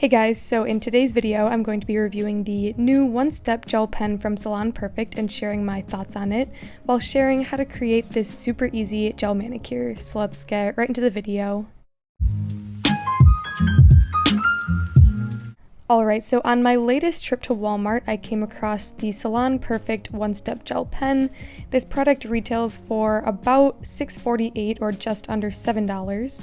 Hey guys, so in today's video I'm going to be reviewing the new one-step gel pen from Salon Perfect and sharing my thoughts on it, while sharing how to create this super easy gel manicure. So let's get right into the video. Alright, so on my latest trip to Walmart, I came across the Salon Perfect one-step gel pen. This product retails for about $6.48 or just under $7.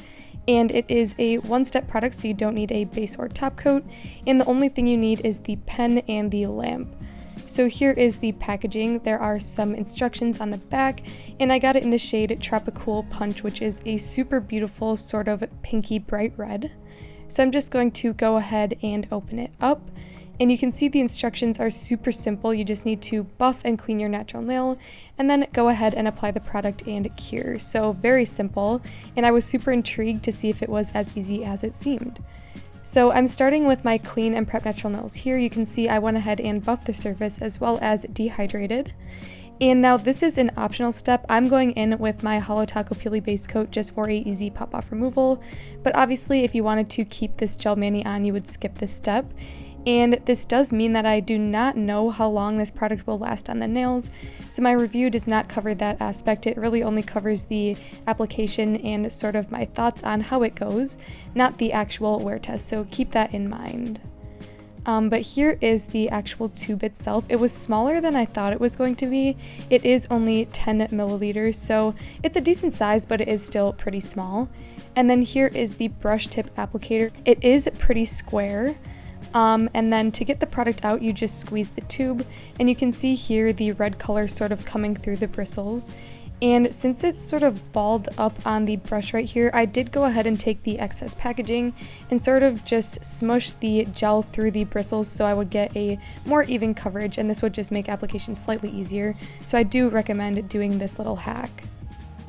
And it is a one-step product, so you don't need a base or top coat, and the only thing you need is the pen and the lamp. So here is the packaging. There are some instructions on the back, and I got it in the shade Tropical Punch, which is a super beautiful sort of pinky bright red. So I'm just going to go ahead and open it up. And you can see the instructions are super simple. You just need to buff and clean your natural nail and then go ahead and apply the product and cure. So very simple, and I was super intrigued to see if it was as easy as it seemed. So I'm starting with my clean and prep natural nails here. You can see I went ahead and buffed the surface as well as dehydrated. And now this is an optional step. I'm going in with my Holo Taco Peely base coat just for a easy pop-off removal. But obviously if you wanted to keep this gel mani on, you would skip this step. And this does mean that I do not know how long this product will last on the nails, so my review does not cover that aspect. It really only covers the application and sort of my thoughts on how it goes, not the actual wear test, so keep that in mind. But here is the actual tube itself. It was smaller than I thought it was going to be. It is only 10 milliliters, so it's a decent size, but it is still pretty small. And then here is the brush tip applicator. It is pretty square. And then to get the product out, you just squeeze the tube, and you can see here the red color sort of coming through the bristles. And since it's sort of balled up on the brush right here, I did go ahead and take the excess packaging and sort of just smush the gel through the bristles so I would get a more even coverage, and this would just make application slightly easier. So I do recommend doing this little hack.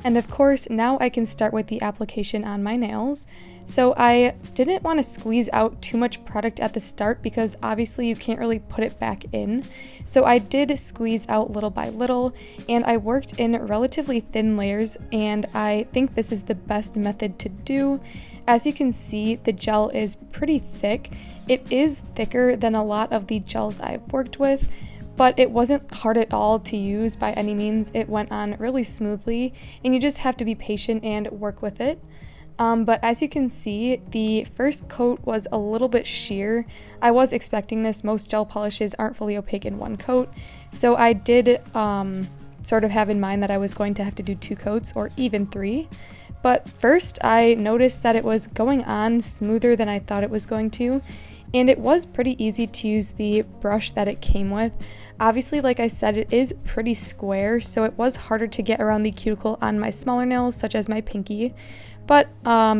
And of course, now I can start with the application on my nails. So I didn't want to squeeze out too much product at the start because obviously you can't really put it back in. So I did squeeze out little by little, and I worked in relatively thin layers, and I think this is the best method to do. As you can see, the gel is pretty thick. It is thicker than a lot of the gels I've worked with, but it wasn't hard at all to use by any means. It went on really smoothly, and you just have to be patient and work with it. But as you can see, the first coat was a little bit sheer. I was expecting this. Most gel polishes aren't fully opaque in one coat, so I did sort of have in mind that I was going to have to do 2 coats or even 3. But first I noticed that it was going on smoother than I thought it was going to. And it was pretty easy to use the brush that it came with. Obviously, like I said, it is pretty square, so it was harder to get around the cuticle on my smaller nails, such as my pinky. But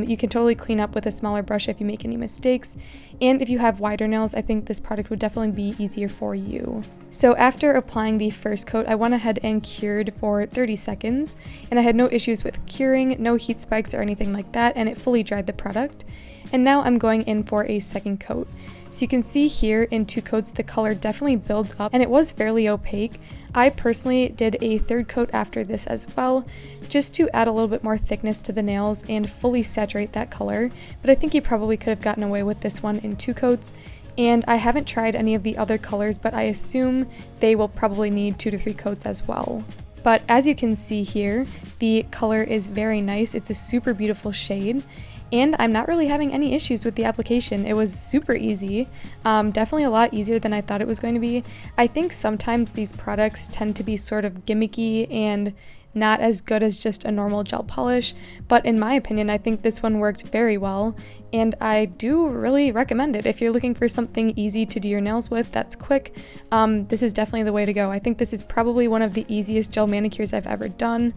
you can totally clean up with a smaller brush if you make any mistakes. And if you have wider nails, I think this product would definitely be easier for you. So after applying the first coat, I went ahead and cured for 30 seconds. And I had no issues with curing, no heat spikes or anything like that, and it fully dried the product. And now I'm going in for a second coat. So you can see here in 2 coats the color definitely builds up, and it was fairly opaque. I personally did a 3rd coat after this as well, just to add a little bit more thickness to the nails and fully saturate that color, but I think you probably could have gotten away with this one in 2 coats. And I haven't tried any of the other colors, but I assume they will probably need 2 to 3 coats as well. But as you can see here, the color is very nice. It's a super beautiful shade. And I'm not really having any issues with the application. It was super easy, definitely a lot easier than I thought it was going to be. I think sometimes these products tend to be sort of gimmicky and not as good as just a normal gel polish, but in my opinion, I think this one worked very well, and I do really recommend it. If you're looking for something easy to do your nails with that's quick, this is definitely the way to go. I think this is probably one of the easiest gel manicures I've ever done,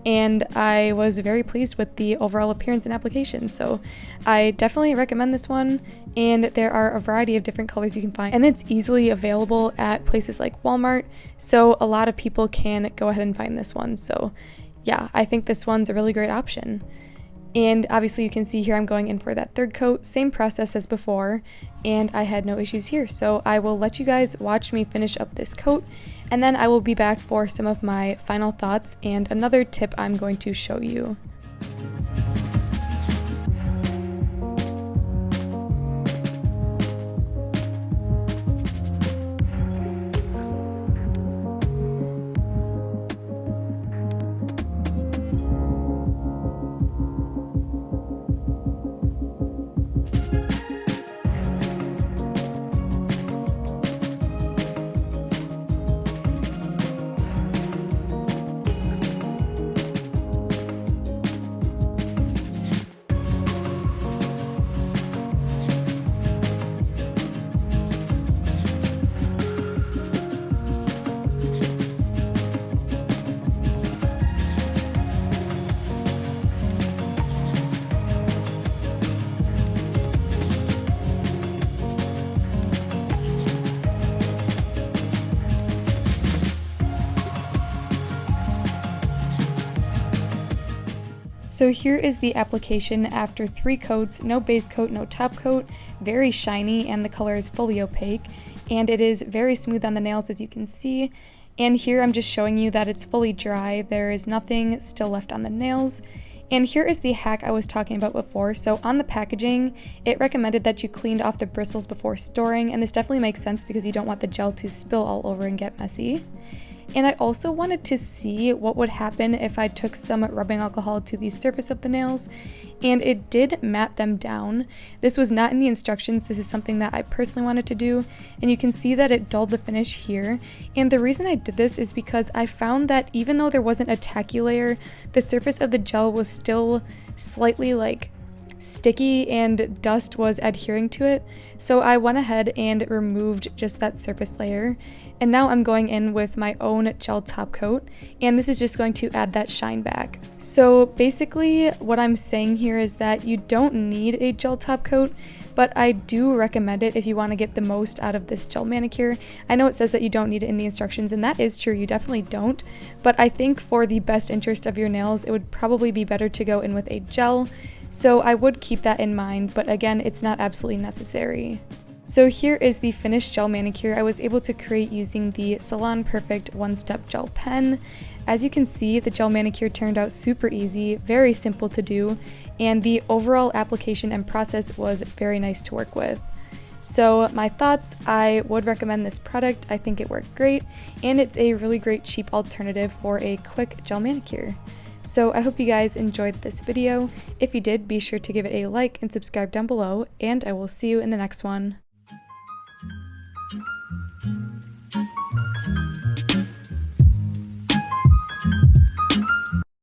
and I was very pleased with the overall appearance and application, so I definitely recommend this one. And there are a variety of different colors you can find, and it's easily available at places like Walmart, so a lot of people can go ahead and find this one. So yeah, I think this one's a really great option. And obviously you can see here I'm going in for that 3rd coat, same process as before, and I had no issues here. So I will let you guys watch me finish up this coat, and then I will be back for some of my final thoughts and another tip I'm going to show you. So here is the application after 3 coats, no base coat, no top coat, very shiny, and the color is fully opaque, and it is very smooth on the nails as you can see. And here I'm just showing you that it's fully dry, there is nothing still left on the nails. And here is the hack I was talking about before. So on the packaging, it recommended that you cleaned off the bristles before storing, and this definitely makes sense because you don't want the gel to spill all over and get messy. And I also wanted to see what would happen if I took some rubbing alcohol to the surface of the nails, and it did matte them down. This was not in the instructions, this is something that I personally wanted to do, and you can see that it dulled the finish here. And the reason I did this is because I found that even though there wasn't a tacky layer, the surface of the gel was still slightly sticky and dust was adhering to it, so I went ahead and removed just that surface layer, and now I'm going in with my own gel top coat, and this is just going to add that shine back. So basically what I'm saying here is that you don't need a gel top coat, but I do recommend it if you want to get the most out of this gel manicure. I know it says that you don't need it in the instructions, and that is true, you definitely don't, but I think for the best interest of your nails, it would probably be better to go in with a gel. So I would keep that in mind, but again, it's not absolutely necessary. So here is the finished gel manicure I was able to create using the Salon Perfect one-step gel pen. As you can see, the gel manicure turned out super easy, very simple to do, and the overall application and process was very nice to work with. So my thoughts, I would recommend this product. I think it worked great, and it's a really great cheap alternative for a quick gel manicure. So I hope you guys enjoyed this video. If you did, be sure to give it a like and subscribe down below, and I will see you in the next one.